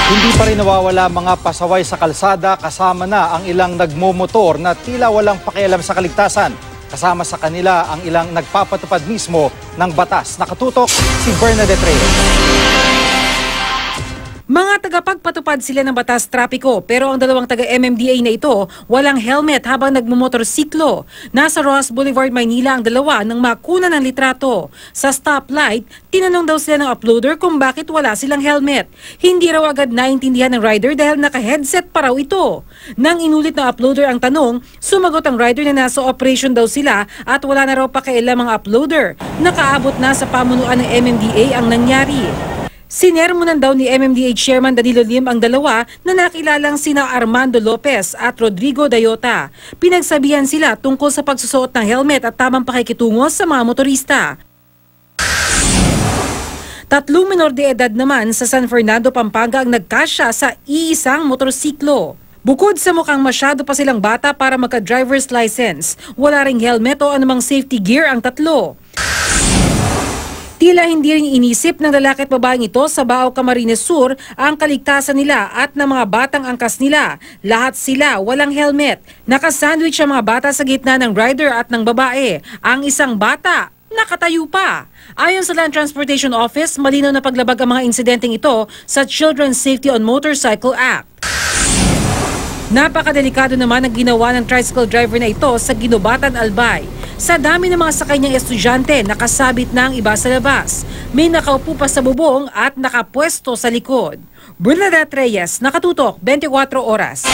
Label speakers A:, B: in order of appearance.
A: Hindi pa rin nawawala mga pasaway sa kalsada, kasama na ang ilang nagmomotor na tila walang pakialam sa kaligtasan. Kasama sa kanila ang ilang nagpapatupad mismo ng batas. Nakatutok si Bernadette Reyes.
B: Mga tagapagpatupad sila ng batas trapiko pero ang dalawang taga-MMDA na ito walang helmet habang nagmumotorsiklo. Nasa Ross Boulevard, Maynila ang dalawa nang makuna ng litrato. Sa stoplight, tinanong daw sila ng uploader kung bakit wala silang helmet. Hindi raw agad naintindihan ng rider dahil naka-headset pa raw ito. Nang inulit ng uploader ang tanong, sumagot ang rider na nasa operation daw sila at wala na raw pakialam ang uploader. Nakaabot na sa pamunuan ng MMDA ang nangyari. Sinermonan daw ni MMDA Chairman Danilo Lim ang dalawa na nakilalang sina Armando Lopez at Rodrigo Dayota. Pinagsabihan sila tungkol sa pagsusuot ng helmet at tamang pakikitungo sa mga motorista. 3 menor de edad naman sa San Fernando, Pampanga ang nagkasya sa iisang motorsiklo. Bukod sa mukhang masyado pa silang bata para magka-driver's license, wala ring helmet o anumang safety gear ang tatlo. Tila hindi rin inisip ng lalaki at babaeng ito sa Bao, Camarines Sur ang kaligtasan nila at ng mga batang angkas nila. Lahat sila walang helmet. Nakasandwich ang mga bata sa gitna ng rider at ng babae. Ang isang bata nakatayo pa. Ayon sa Land Transportation Office, malinaw na paglabag ang mga insidenteng ito sa Children's Safety on Motorcycle Act. Napakadelikado naman ang ginawa ng tricycle driver na ito sa Ginubatan, Albay. Sa dami ng mga sakay niyang estudyante, nakasabit na ang iba sa labas. May nakaupo pa sa bubong at nakapwesto sa likod. Bernadette Reyes, Nakatutok, 24 Oras.